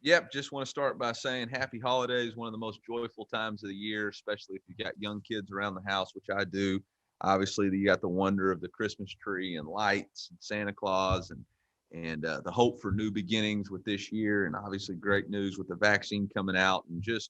Yep, just want to start by saying happy holidays, one of the most joyful times of the year, especially if you got young kids around the house, which I do. Obviously, you got the wonder of the Christmas tree and lights and Santa Claus and the hope for new beginnings with this year, and obviously great news with the vaccine coming out and just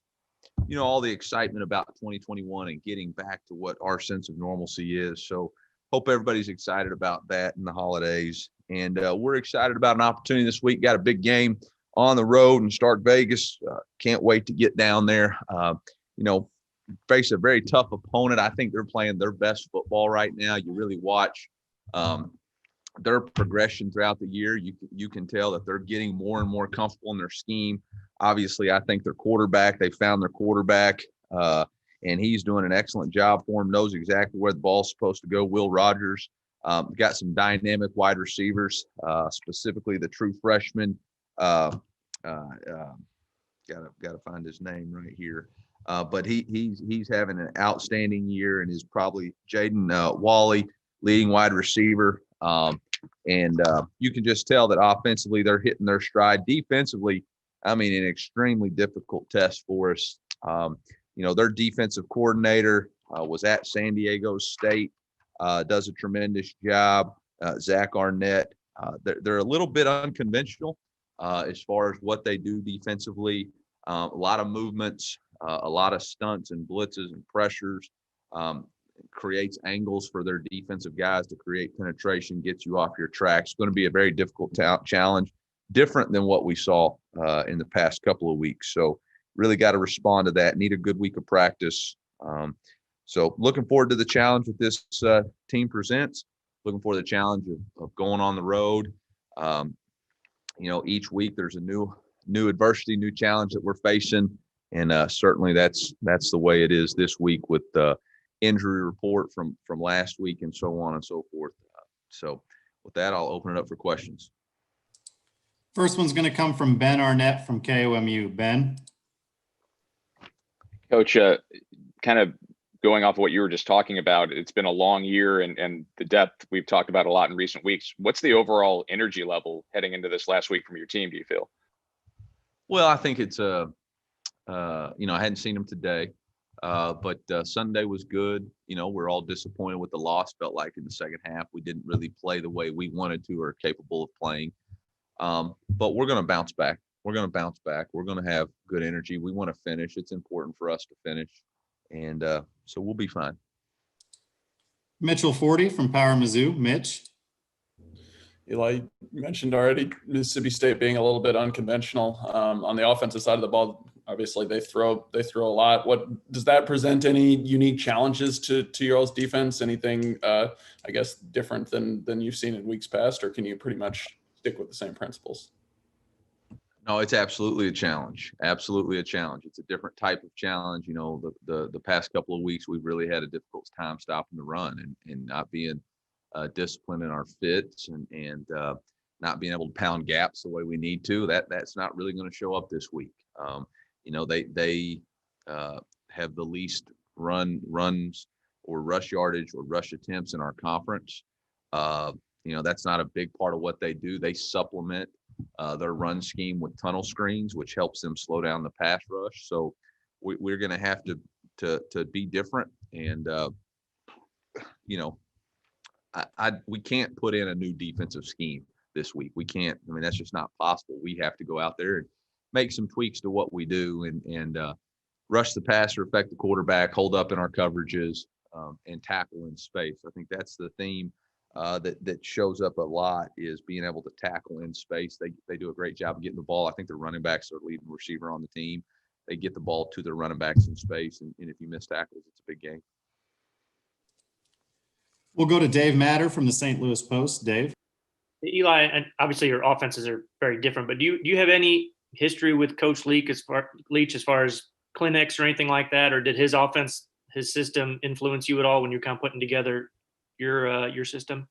all the excitement about 2021 and getting back to what our sense of normalcy is. So hope everybody's excited about that in the holidays. And we're excited about an opportunity this week. Got a big game on the road in Stark Vegas. Can't wait to get down there. You know, face a very tough opponent. I think they're playing their best football right now. You really watch their progression throughout the year. You can tell that they're getting more and more comfortable in their scheme. Obviously, I think their quarterback, they found their quarterback, and he's doing an excellent job for them, knows exactly where the ball's supposed to go. Will Rogers got some dynamic wide receivers, specifically the true freshman. Gotta find his name right here. But he's having an outstanding year and is probably Jaden Wally, leading wide receiver. And you can just tell that offensively they're hitting their stride. Defensively, I mean, an extremely difficult test for us. Their defensive coordinator was at San Diego State, does a tremendous job. Zach Arnett. They're a little bit unconventional as far as what they do defensively. A lot of movements, a lot of stunts and blitzes and pressures. Creates angles for their defensive guys to create penetration, gets you off your tracks. It's going to be a very difficult challenge, different than what we saw in the past couple of weeks. So really got to respond to that. Need a good week of practice. So looking forward to the challenge that this team presents. Looking for the challenge of going on the road. Each week there's a new adversity, new challenge that we're facing, and certainly that's the way it is this week with the injury report from last week and so on and so forth. So with that, I'll open it up for questions. First one's going to come from Ben Arnett from KOMU. Ben. Coach, kind of going off of what you were just talking about, it's been a long year and the depth we've talked about a lot in recent weeks. What's the overall energy level heading into this last week from your team, do you feel? Well, I think it's I hadn't seen them today. But Sunday was good. We're all disappointed with the loss. Felt like in the second half we didn't really play the way we wanted to or capable of playing. But we're going to bounce back. We're going to have good energy. We want to finish. It's important for us to finish. And so we'll be fine. Mitchell Forty from Power Mizzou. Mitch. Eli, you mentioned already Mississippi State being a little bit unconventional on the offensive side of the ball. Obviously, they throw a lot. What does that present? Any unique challenges to your all's defense? Anything, I guess, different than you've seen in weeks past, or can you pretty much stick with the same principles? No, it's absolutely a challenge. Absolutely a challenge. It's a different type of challenge. The past couple of weeks we've really had a difficult time stopping the run and not being disciplined in our fits and not being able to pound gaps the way we need to. That's not really going to show up this week. They have the least runs or rush yardage or rush attempts in our conference. That's not a big part of what they do. They supplement their run scheme with tunnel screens, which helps them slow down the pass rush. So we're going to have to be different. And, we can't put in a new defensive scheme this week. We can't. I mean, that's just not possible. We have to go out there and make some tweaks to what we do and rush the passer, affect the quarterback, hold up in our coverages, and tackle in space. I think that's the theme that shows up a lot is being able to tackle in space. They do a great job of getting the ball. I think the running backs are leading receiver on the team. They get the ball to their running backs in space, and if you miss tackles, it's a big game. We'll go to Dave Matter from the St. Louis Post. Dave. Eli, and obviously your offenses are very different, but do you have any history with Coach Leach as far as clinics or anything like that, or did his offense, his system influence you at all when you're kind of putting together your system?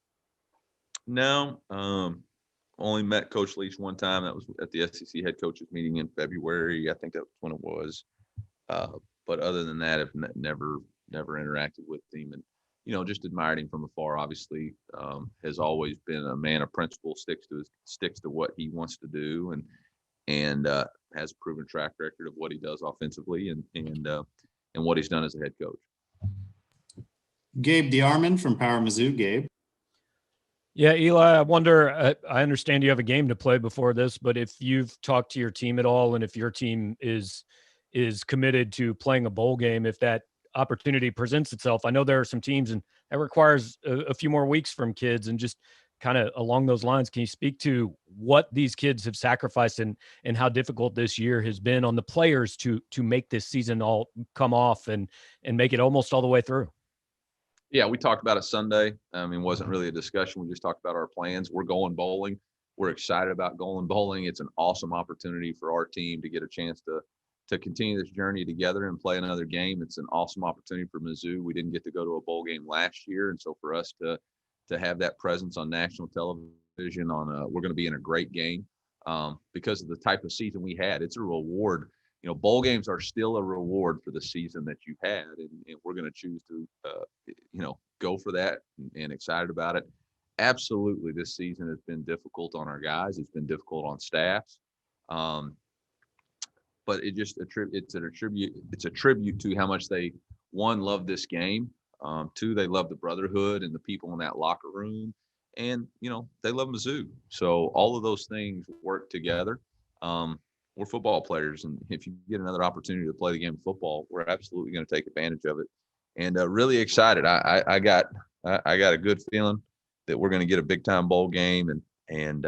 No, only met Coach Leach one time. That was at the SEC head coaches meeting in February. I think that was when it was. But other than that, I've never interacted with him, and just admired him from afar. Obviously, has always been a man of principle, sticks to what he wants to do, and has a proven track record of what he does offensively and what he's done as a head coach. Gabe DeArmond from Power Mizzou. Gabe. Yeah, Eli, I wonder, I understand you have a game to play before this, but if you've talked to your team at all and if your team is committed to playing a bowl game, if that opportunity presents itself. I know there are some teams and that requires a few more weeks from kids, and just kind of along those lines, can you speak to what these kids have sacrificed and how difficult this year has been on the players to make this season all come off and make it almost all the way through? Yeah, we talked about it Sunday. I mean, it wasn't really a discussion. We just talked about our plans. We're going bowling. We're excited about going bowling. It's an awesome opportunity for our team to get a chance to continue this journey together and play another game. It's an awesome opportunity for Mizzou. We didn't get to go to a bowl game last year, and so for us to have that presence on national television, we're going to be in a great game because of the type of season we had. It's a reward. You know, bowl games are still a reward for the season that you had, and we're going to choose to, go for that and excited about it. Absolutely, this season has been difficult on our guys. It's been difficult on staffs, but it's a tribute to how much they, one, love this game, two, they love the brotherhood and the people in that locker room, and they love Mizzou. So all of those things work together. We're football players, and if you get another opportunity to play the game of football, we're absolutely going to take advantage of it. And really excited. I got a good feeling that we're going to get a big time bowl game, and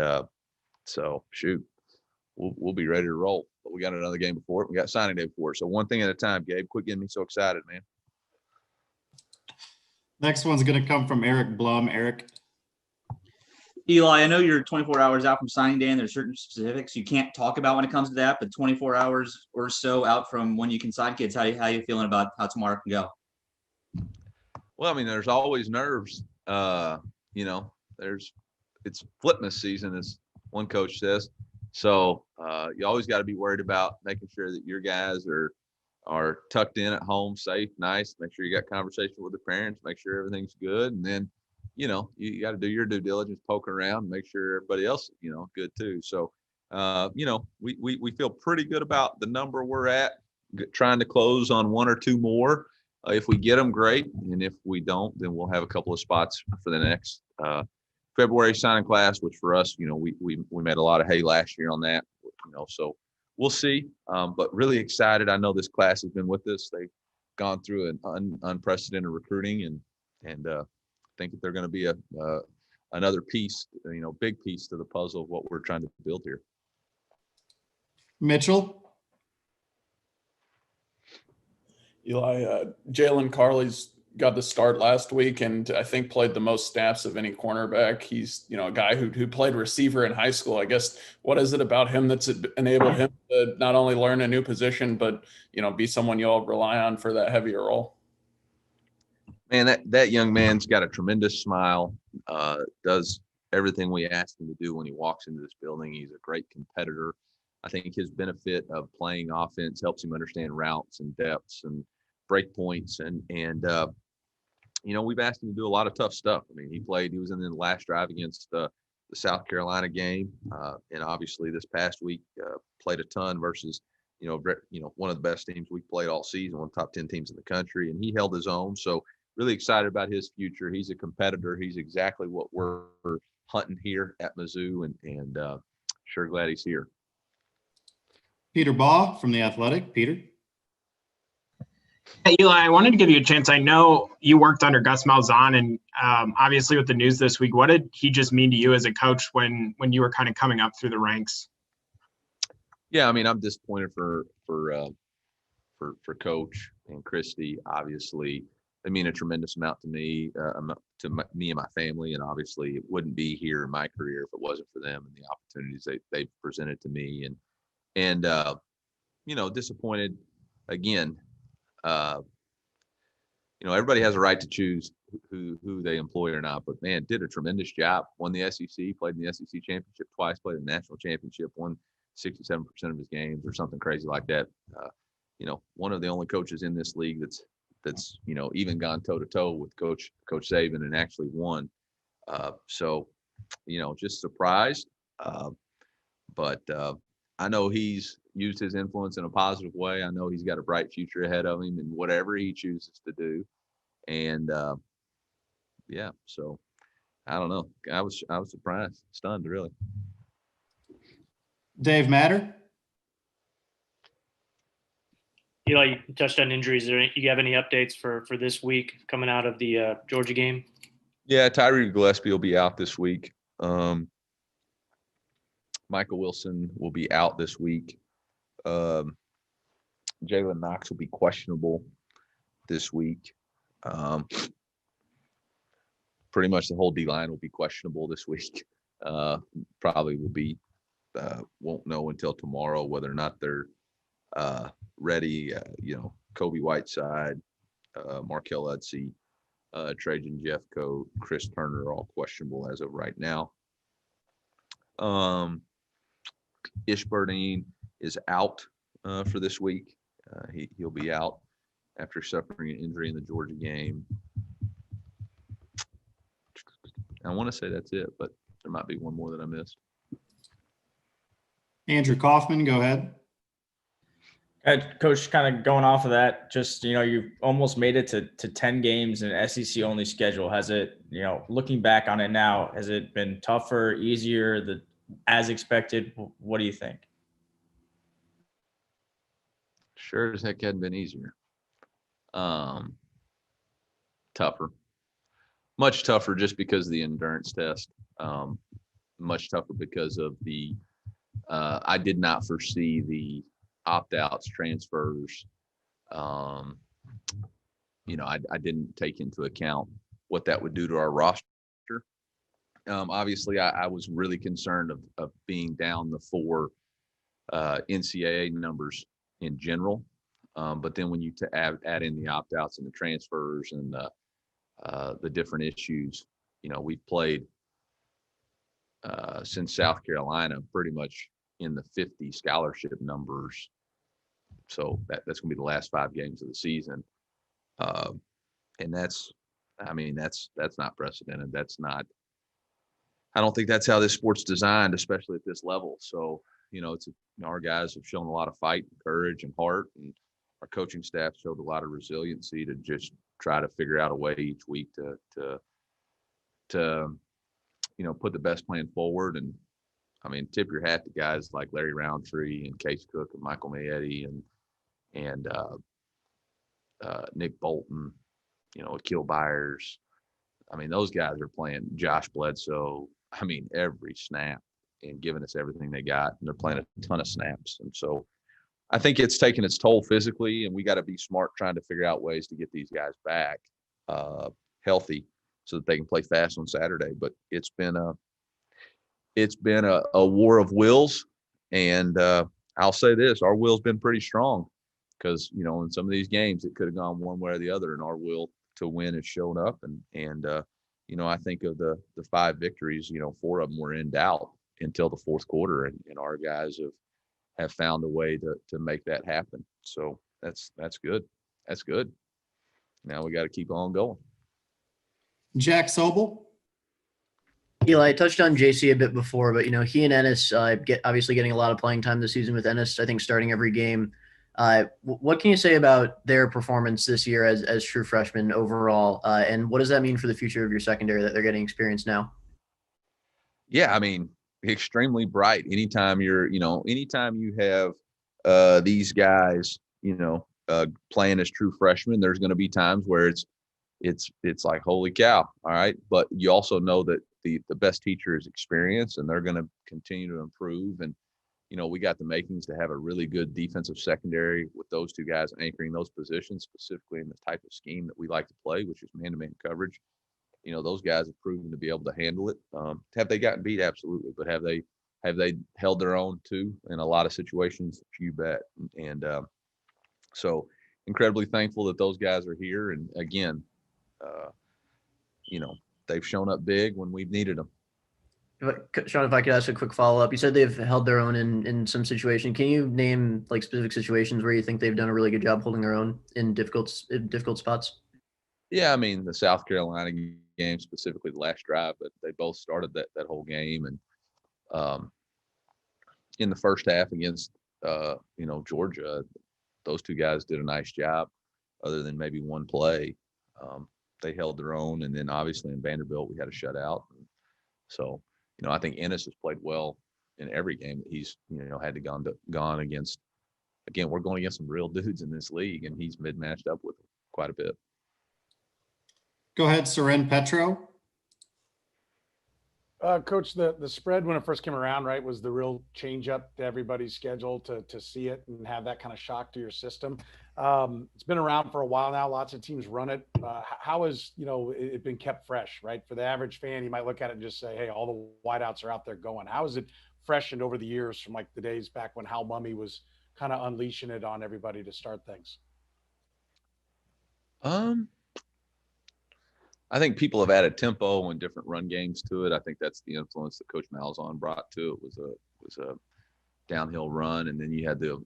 so shoot, we'll be ready to roll. But we got another game before it. We got signing day before it. So one thing at a time, Gabe. Quit getting me so excited, man. Next one's going to come from Eric Blum. Eric. Eli, I know you're 24 hours out from signing day and there's certain specifics you can't talk about when it comes to that, but 24 hours or so out from when you can sign kids, how you feeling about how tomorrow can go? Well, I mean, there's always nerves. It's Flipmas season, as one coach says. So you always got to be worried about making sure that your guys are tucked in at home, safe, nice. Make sure you got conversation with the parents, make sure everything's good. And then, you got to do your due diligence, poke around, make sure everybody else, good too. So, we feel pretty good about the number we're at, trying to close on one or two more. If we get them, great. And if we don't, then we'll have a couple of spots for the next February signing class, which for us, we made a lot of hay last year on that, so we'll see. But really excited. I know this class has been with us. They've gone through an unprecedented recruiting and think that they're going to be another piece, big piece to the puzzle of what we're trying to build here. Mitchell. Eli, Jalen Carley's got the start last week and I think played the most snaps of any cornerback. He's, a guy who played receiver in high school. I guess, what is it about him that's enabled him to not only learn a new position, but, be someone you all rely on for that heavier role? Man, that young man's got a tremendous smile, does everything we ask him to do when he walks into this building. He's a great competitor. I think his benefit of playing offense helps him understand routes and depths and break points. And we've asked him to do a lot of tough stuff. I mean, he was in the last drive against the South Carolina game. And obviously this past week played a ton versus, one of the best teams we've played all season, one of the top 10 teams in the country. And he held his own. So really excited about his future. He's a competitor. He's exactly what we're hunting here at Mizzou, and sure glad he's here. Peter Baugh from The Athletic. Peter. Hey, Eli, I wanted to give you a chance. I know you worked under Gus Malzahn, and obviously with the news this week, what did he just mean to you as a coach when you were kind of coming up through the ranks? Yeah, I mean, I'm disappointed for Coach and Christy. Obviously, they mean a tremendous amount to me, me and my family, and obviously it wouldn't be here in my career if it wasn't for them and the opportunities they've presented to me. And disappointed again. Everybody has a right to choose who they employ or not, but man, did a tremendous job. Won the SEC, played in the SEC championship twice, played in the national championship, won 67% of his games or something crazy like that. One of the only coaches in this league that's even gone toe to toe with Coach Saban and actually won. So just surprised, but I know he's used his influence in a positive way. I know he's got a bright future ahead of him in whatever he chooses to do. And yeah, so I don't know. I was surprised, stunned, really. Dave Matter? Eli, you touched on injuries. You have any updates for this week coming out of the Georgia game? Yeah, Tyree Gillespie will be out this week. Michael Wilson will be out this week. Jalen Knox will be questionable this week. Pretty much the whole D-line will be questionable this week. Probably will be won't know until tomorrow whether or not they're ready. Kobe Whiteside, Markel Udsey, Trajan Jeffcoat, Chris Turner are all questionable as of right now. Ishburdine is out for this week. He'll be out after suffering an injury in the Georgia game. I want to say that's it, but there might be one more that I missed. Andrew Kaufman, go ahead. Coach, kind of going off of that, just, you almost made it to 10 games in an SEC only schedule. Has it, looking back on it now, has it been tougher, easier, as expected? What do you think? Sure as heck hadn't been easier. Tougher. Much tougher just because of the endurance test. Much tougher because of the I did not foresee the opt-outs, transfers. I didn't take into account what that would do to our roster. Obviously, I was really concerned of being down the 4 NCAA numbers in general. But then when you add in the opt-outs and the transfers and the different issues, we've played since South Carolina pretty much in the 50 scholarship numbers. So that's going to be the last 5 games of the season. And that's not precedented. That's not, I don't think that's how this sport's designed, especially at this level. So, our guys have shown a lot of fight and courage and heart, and our coaching staff showed a lot of resiliency to just try to figure out a way each week to put the best plan forward. And tip your hat to guys like Larry Roundtree and Case Cook and Michael Mayetti and Nick Bolton, Akil Byers. Those guys are playing. Josh Bledsoe. Every snap and giving us everything they got, and they're playing a ton of snaps. And so I think it's taken its toll physically, and we got to be smart trying to figure out ways to get these guys back healthy so that they can play fast on Saturday. But it's been a war of wills, and I'll say this: our will's been pretty strong, because in some of these games it could have gone one way or the other, and our will to win has shown up. And I think of the 5 victories, 4 of them were in doubt until the fourth quarter, and our guys have found a way to make that happen. So that's good. That's good. Now we got to keep on going. Jack Sobel? Eli, I touched on JC a bit before, but he and Ennis obviously getting a lot of playing time this season, with Ennis, I think, starting every game. What can you say about their performance this year as true freshmen overall? And what does that mean for the future of your secondary that they're getting experience now? Yeah, extremely bright. Anytime you have these guys, playing as true freshmen, there's going to be times where it's like, holy cow. All right. But you also know that the best teacher is experience, and they're going to continue to improve. And, we got the makings to have a really good defensive secondary with those 2 guys anchoring those positions, specifically in the type of scheme that we like to play, which is man-to-man coverage. Those guys have proven to be able to handle it. Have they gotten beat? Absolutely. But have they held their own too in a lot of situations? You bet. And so incredibly thankful that those guys are here. And again, they've shown up big when we've needed them. Sean, if I could ask a quick follow-up, you said they've held their own in some situation. Can you name specific situations where you think they've done a really good job holding their own in difficult spots? Yeah, the South Carolina game, specifically the last drive, but they both started that whole game. And in the first half against, Georgia, those two guys did a nice job other than maybe one play. They held their own. And then obviously in Vanderbilt, we had a shutout. So, I think Ennis has played well in every game that he's, had to gone against. Again, we're going against some real dudes in this league, and he's matched up with them quite a bit. Go ahead, Seren Petro. Coach, the spread when it first came around, right, was the real change up to everybody's schedule to see it and have that kind of shock to your system. It's been around for a while now. Lots of teams run it. How has, it been kept fresh, right? For the average fan, you might look at it and just say, hey, all the wideouts are out there going. How has it freshened over the years from like the days back when Hal Mummy was kind of unleashing it on everybody to start things? I think people have added tempo and different run games to it. I think that's the influence that Coach Malzahn brought to it. Was a downhill run, and then you had the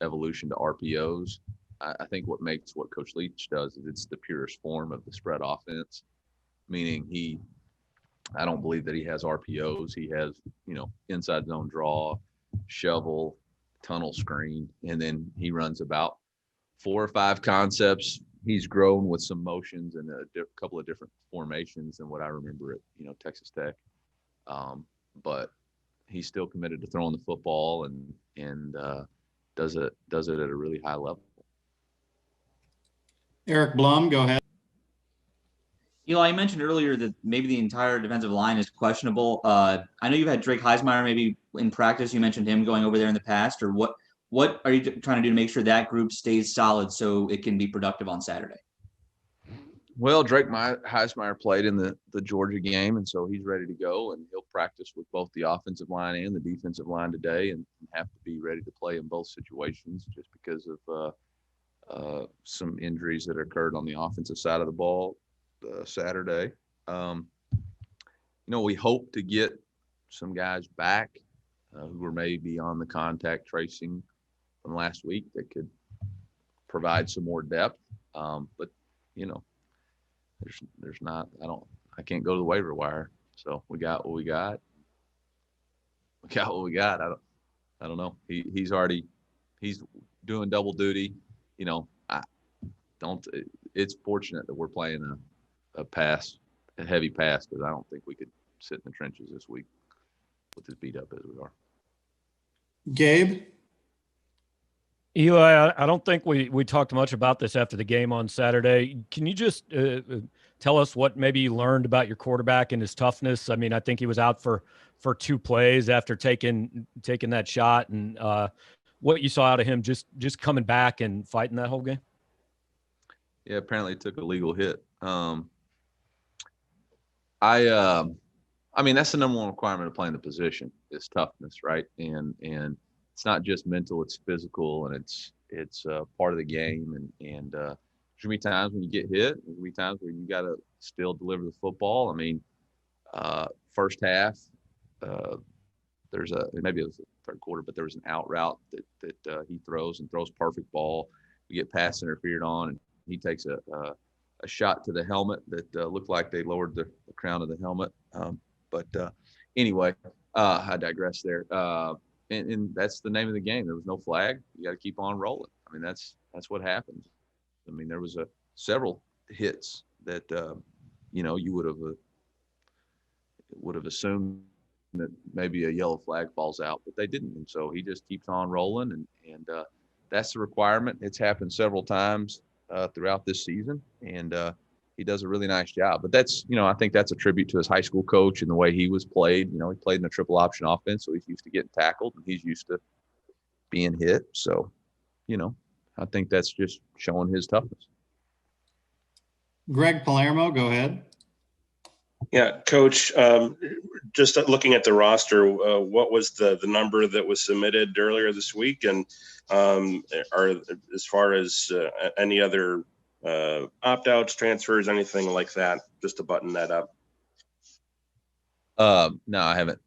evolution to RPOs. I think what makes what Coach Leach does is it's the purest form of the spread offense, meaning I don't believe that he has RPOs. He has, inside zone draw, shovel, tunnel screen, and then he runs about 4 or 5 concepts. He's grown with some motions and a couple of different formations than what I remember at, Texas Tech. But he's still committed to throwing the football and does it at a really high level. Eric Blum, go ahead. Eli, you mentioned earlier that maybe the entire defensive line is questionable. I know you've had Drake Heismeyer maybe in practice. You mentioned him going over there in the past, or what are you trying to do to make sure that group stays solid so it can be productive on Saturday? Well, Drake Heismeyer played in the Georgia game, and so he's ready to go, and he'll practice with both the offensive line and the defensive line today and have to be ready to play in both situations just because of some injuries that occurred on the offensive side of the ball Saturday. We hope to get some guys back who were maybe on the contact tracing from last week that could provide some more depth. But there's not, I can't go to the waiver wire. So we got what we got. I don't know. He's doing double duty. It's fortunate that we're playing a heavy pass, because I don't think we could sit in the trenches this week with as beat up as we are. Gabe? Eli, I don't think we talked much about this after the game on Saturday. Can you just tell us what maybe you learned about your quarterback and his toughness? I mean, I think he was out for 2 plays after taking that shot, and what you saw out of him just coming back and fighting that whole game. Yeah, apparently he took a legal hit. I mean, that's the number one requirement of playing the position is toughness, right? And it's not just mental; it's physical, and it's part of the game. And there's gonna be times when you get hit. There's gonna be times where you got to still deliver the football. I mean, first half, maybe it was the third quarter, but there was an out route that he throws perfect ball. We get pass interfered on, and he takes a shot to the helmet that looked like they lowered the crown of the helmet. But anyway, I digress there. And that's the name of the game. There was no flag. You got to keep on rolling. I mean, that's what happens. I mean, there was several hits that you would have assumed that maybe a yellow flag falls out, but they didn't. And so he just keeps on rolling, and that's the requirement. It's happened several times throughout this season, and he does a really nice job. But that's, I think that's a tribute to his high school coach and the way he was played. He played in a triple option offense, so he's used to getting tackled and he's used to being hit. So, I think that's just showing his toughness. Greg Palermo, go ahead. Yeah, Coach, just looking at the roster, what was the number that was submitted earlier this week? And as far as any other opt-outs, transfers, anything like that, just to button that up? No, I haven't.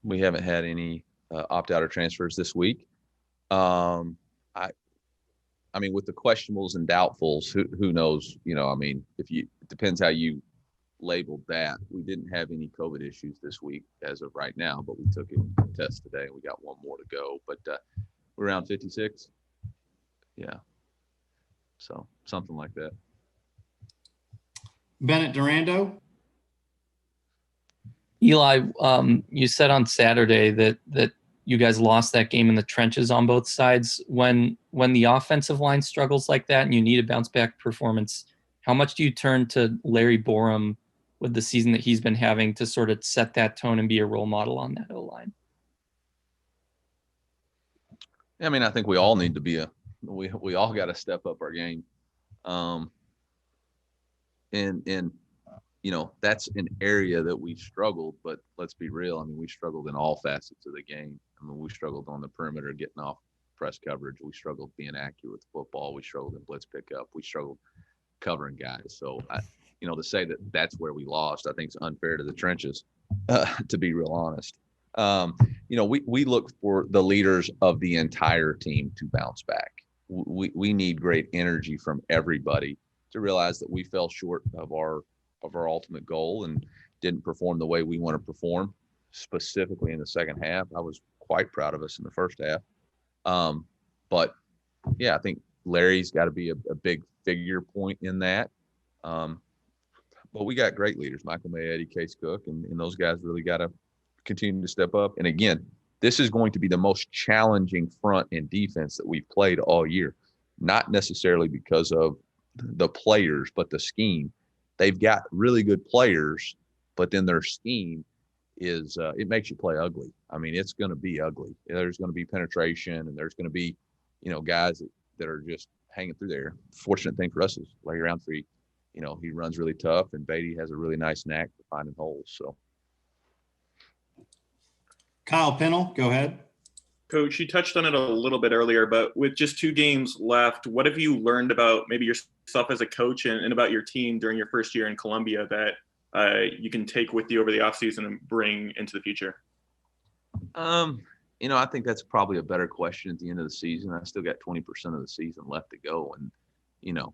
We haven't had any opt-out or transfers this week. I mean, with the questionables and doubtfuls, who knows? I mean, it depends how you labeled that. We didn't have any COVID issues this week as of right now, but we took a test today and we got one more to go. But we're around 56. Yeah. So something like that. Bennett Durando. Eli, you said on Saturday that you guys lost that game in the trenches on both sides. When the offensive line struggles like that and you need a bounce back performance, how much do you turn to Larry Borum with the season that he's been having to sort of set that tone and be a role model on that O-line? I mean, I think we all need to we all got to step up our game. And you know, that's an area that we struggled, but let's be real. I mean, we struggled in all facets of the game. I mean, we struggled on the perimeter, getting off press coverage. We struggled being accurate with the football. We struggled in blitz pickup. We struggled covering guys. So, you know, to say that that's where we lost, I think is unfair to the trenches, to be real honest. You know, we look for the leaders of the entire team to bounce back. We need great energy from everybody to realize that we fell short of our ultimate goal and didn't perform the way we want to perform, specifically in the second half. I was quite proud of us in the first half. But yeah, I think Larry's got to be a big figure point in that. But we got great leaders, Michael May, Eddie Case Cook, and those guys really got to continue to step up. And again, this is going to be the most challenging front and defense that we've played all year, not necessarily because of the players, but the scheme. They've got really good players, but then their scheme is it makes you play ugly. I mean, it's going to be ugly. There's going to be penetration, and there's going to be, you know, guys that are just hanging through there. Fortunate thing for us is Larry Roundtree, you know, he runs really tough, and Beatty has a really nice knack for finding holes. So, Kyle Pennell, go ahead. Coach, you touched on it a little bit earlier, but with just 2 games left, what have you learned about maybe yourself as a coach and about your team during your first year in Columbia that you can take with you over the offseason and bring into the future? You know, I think that's probably a better question at the end of the season. I still got 20% of the season left to go. And, you know,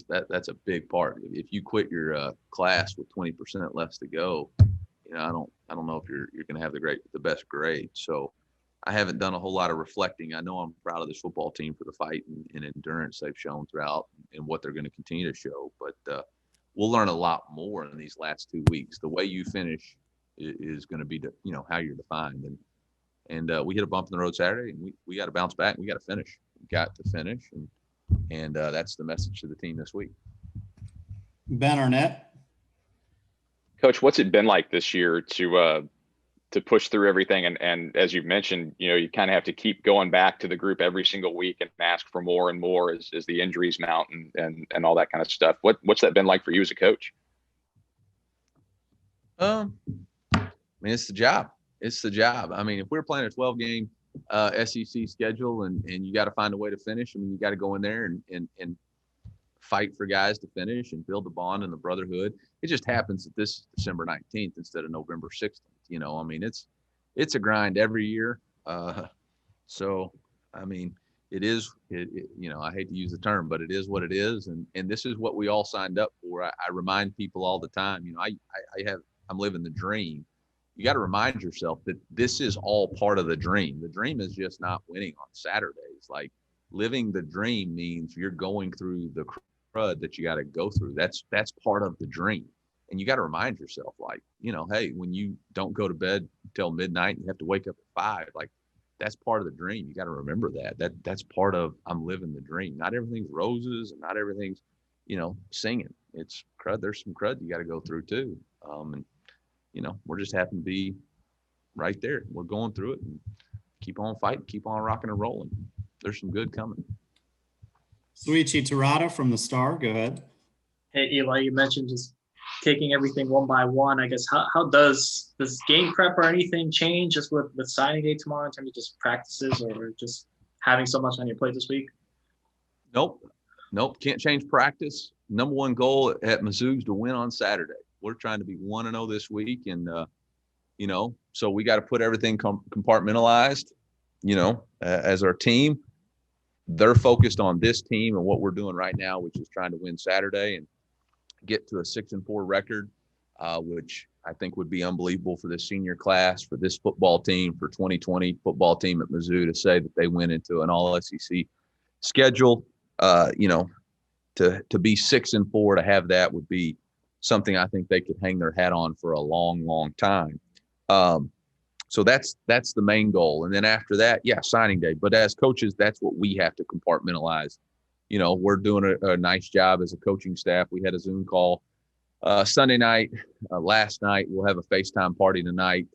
that's a big part. If you quit your class with 20% left to go, you know, I don't know if you're going to have the best grade. So I haven't done a whole lot of reflecting. I know I'm proud of this football team for the fight and endurance they've shown throughout and what they're going to continue to show. But we'll learn a lot more in these last 2 weeks. The way you finish is going to be, you know, how you're defined. And we hit a bump in the road Saturday, and we got to bounce back. We got to finish. We got to finish, and that's the message to the team this week. Ben Arnett. Coach, what's it been like this year to push through everything? And as you've mentioned, you know, you kind of have to keep going back to the group every single week and ask for more and more as the injuries mount and all that kind of stuff. What's that been like for you as a coach? I mean, it's the job. It's the job. I mean, if we're playing a 12-game SEC schedule and you got to find a way to finish, I mean, you got to go in there and fight for guys to finish and build the bond and the brotherhood. It just happens that this is December 19th instead of November 16th. You know, I mean, it's a grind every year. So, I mean, you know, I hate to use the term, but it is what it is. And this is what we all signed up for. I remind people all the time, you know, I'm living the dream. You got to remind yourself that this is all part of the dream. The dream is just not winning on Saturdays. Like, living the dream means you're going through the crud that you got to go through. That's part of the dream. And you got to remind yourself, like, you know, hey, when you don't go to bed till midnight and you have to wake up at 5, like, that's part of the dream. You got to remember that's part of I'm living the dream. Not everything's roses and not everything's, you know, singing. It's crud. There's some crud you got to go through too. And, you know, we're just happen to be right there. We're going through it and keep on fighting, keep on rocking and rolling. There's some good coming. Suichi Terada from the Star, go ahead. Hey, Eli, you mentioned just taking everything one by one. I guess how does game prep or anything change just with signing day tomorrow in terms of just practices or just having so much on your plate this week? Nope. Can't change practice. Number one goal at Mizzou is to win on Saturday. We're trying to be 1-0 this week. And, you know, so we got to put everything compartmentalized, you know, as our team. They're focused on this team and what we're doing right now, which is trying to win Saturday and get to a 6-4 record. which I think would be unbelievable for this senior class, for this football team, for 2020 football team at Mizzou to say that they went into an all SEC schedule. To be 6-4, to have that would be something I think they could hang their hat on for a long, long time. So that's the main goal. And then after that, signing day. But as coaches, that's what we have to compartmentalize. We're doing a nice job as a coaching staff. We had a Zoom call Sunday night, last night. We'll have a FaceTime party tonight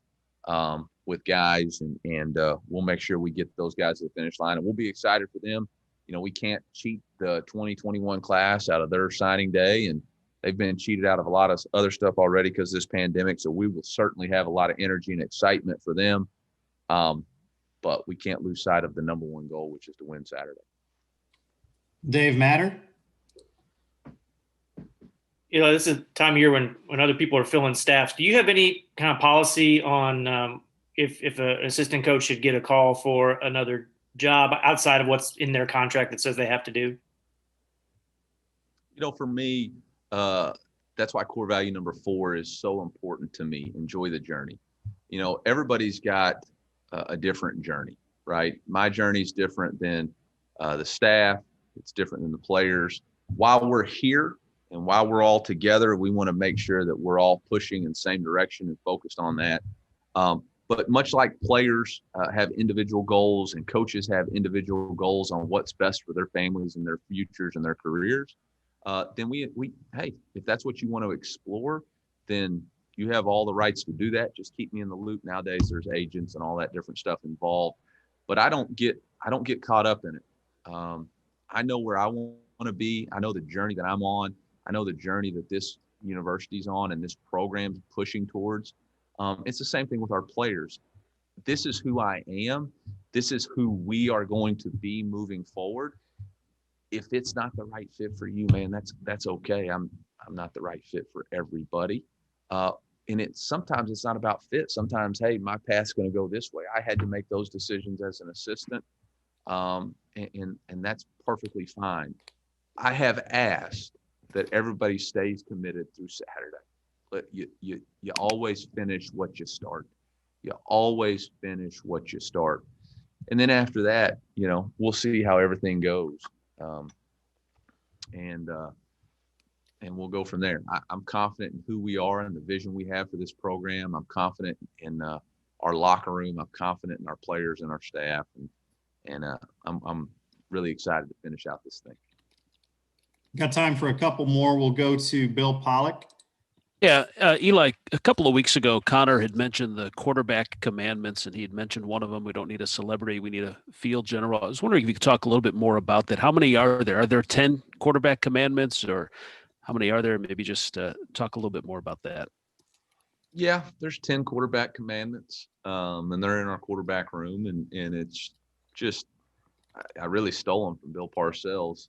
with guys, and we'll make sure we get those guys to the finish line, and we'll be excited for them. We can't cheat the 2021 class out of their signing day, and they've been cheated out of a lot of other stuff already because of this pandemic. So we will certainly have a lot of energy and excitement for them. But we can't lose sight of the number one goal, which is to win Saturday. Dave Matter. This is a time of year when other people are filling staffs. Do you have any kind of policy on if an assistant coach should get a call for another job outside of what's in their contract that says they have to do? For me, that's why core value number 4 is so important to me. Enjoy the journey. Everybody's got a different journey, right? My journey is different than the staff. It's different than the players. While we're here and while we're all together, we want to make sure that we're all pushing in the same direction and focused on that. But much like players have individual goals and coaches have individual goals on what's best for their families and their futures and their careers, then hey, if that's what you want to explore, then you have all the rights to do that. Just keep me in the loop. Nowadays, there's agents and all that different stuff involved, but I don't get caught up in it. I know where I want to be. I know the journey that I'm on. I know the journey that this university's on and this program's pushing towards. It's the same thing with our players. This is who I am. This is who we are going to be moving forward. If it's not the right fit for you, man, that's okay. I'm not the right fit for everybody. And sometimes it's not about fit. Sometimes, hey, my path's going to go this way. I had to make those decisions as an assistant. And that's perfectly fine. I have asked that everybody stays committed through Saturday. But you always finish what you start. You always finish what you start. And then after that, we'll see how everything goes. And we'll go from there. I'm confident in who we are and the vision we have for this program. I'm confident in our locker room. I'm confident in our players and our staff. And I'm really excited to finish out this thing. Got time for a couple more. We'll go to Bill Pollock. Yeah, Eli, a couple of weeks ago, Connor had mentioned the quarterback commandments, and he had mentioned one of them. We don't need a celebrity. We need a field general. I was wondering if you could talk a little bit more about that. How many are there? Are there 10 quarterback commandments, or how many are there? Maybe just talk a little bit more about that. Yeah, there's 10 quarterback commandments, and they're in our quarterback room, and it's just I really stole them from Bill Parcells.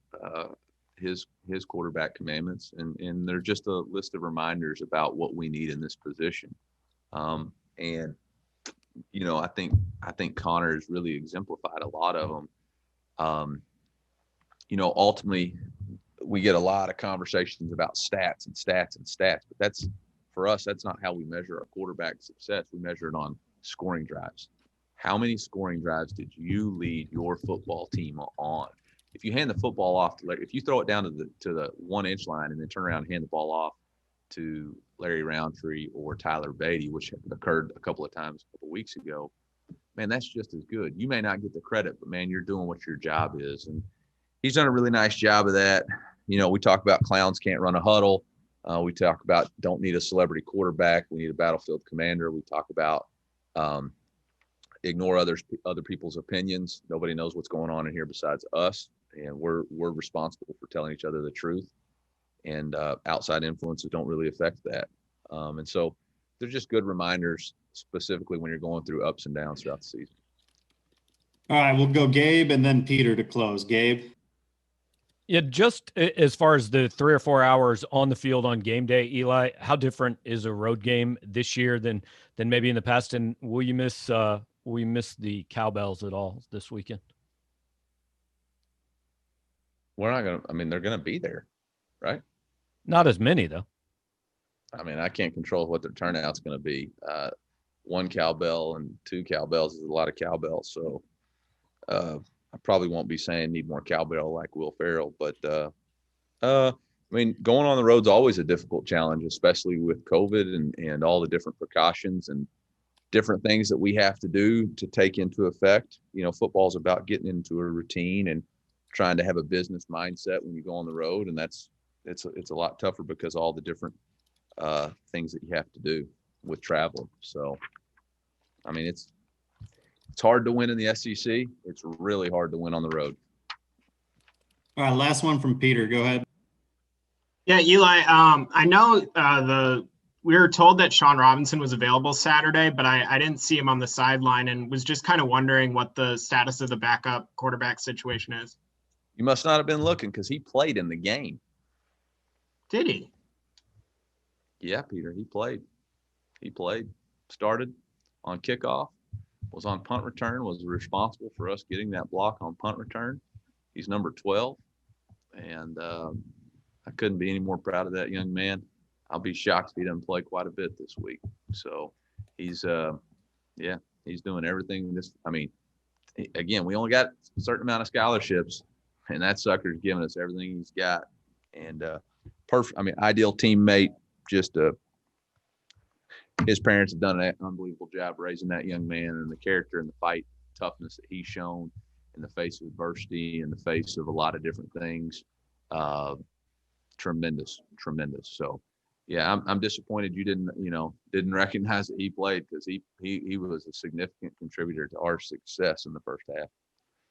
His quarterback commandments, and they're just a list of reminders about what we need in this position. And I think Connor has really exemplified a lot of them. Ultimately we get a lot of conversations about stats, but that's, for us, that's not how we measure our quarterback success. We measure it on scoring drives. How many scoring drives did you lead your football team on? If you hand the football off to Larry, if you throw it down to the 1-inch line and then turn around and hand the ball off to Larry Roundtree or Tyler Beatty, which occurred a couple of times a couple of weeks ago, man, that's just as good. You may not get the credit, but man, you're doing what your job is. And he's done a really nice job of that. We talk about clowns can't run a huddle. We talk about don't need a celebrity quarterback. We need a battlefield commander. We talk about ignore other people's opinions. Nobody knows what's going on in here besides us. And we're responsible for telling each other the truth, and outside influences don't really affect that. And so they're just good reminders, specifically when you're going through ups and downs throughout the season. All right, we'll go Gabe and then Peter to close. Gabe. Yeah, just as far as the 3 or 4 hours on the field on game day, Eli, how different is a road game this year than maybe in the past? And will you miss the cowbells at all this weekend? We're not going to, they're going to be there, right? Not as many, though. I mean, I can't control what their turnout's going to be. 1 cowbell and 2 cowbells is a lot of cowbells. So I probably won't be saying need more cowbell like Will Ferrell, but I mean, going on the road's always a difficult challenge, especially with COVID and all the different precautions and different things that we have to do to take into effect. You know, football's about getting into a routine and trying to have a business mindset when you go on the road, and it's a lot tougher because of all the different things that you have to do with travel. So, I mean, it's hard to win in the SEC. It's really hard to win on the road. All right, last one from Peter. Go ahead. Yeah, Eli. I know we were told that Sean Robinson was available Saturday, but I didn't see him on the sideline, and was just kind of wondering what the status of the backup quarterback situation is. You must not have been looking because he played in the game. Did he? Yeah, Peter, he played. He played. Started on kickoff, was on punt return, was responsible for us getting that block on punt return. He's number 12, and I couldn't be any more proud of that young man. I'll be shocked if he doesn't play quite a bit this week. So he's doing everything. Again, we only got a certain amount of scholarships, and that sucker's giving us everything he's got. And perfect. I mean, ideal teammate. Just his parents have done an unbelievable job raising that young man, and the character and the fight toughness that he's shown in the face of adversity, in the face of a lot of different things. Tremendous. So, yeah, I'm disappointed you didn't recognize that he played, because he was a significant contributor to our success in the first half.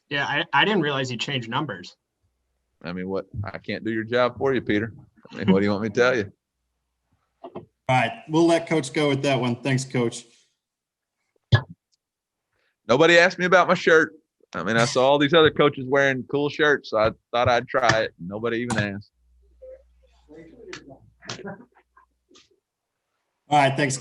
Yeah, I didn't realize he changed numbers. I mean, I can't do your job for you, Peter. I mean, what do you want me to tell you? All right, we'll let Coach go with that one. Thanks, Coach. Nobody asked me about my shirt. I mean, I saw all these other coaches wearing cool shirts, so I thought I'd try it. Nobody even asked. All right, thanks, guys.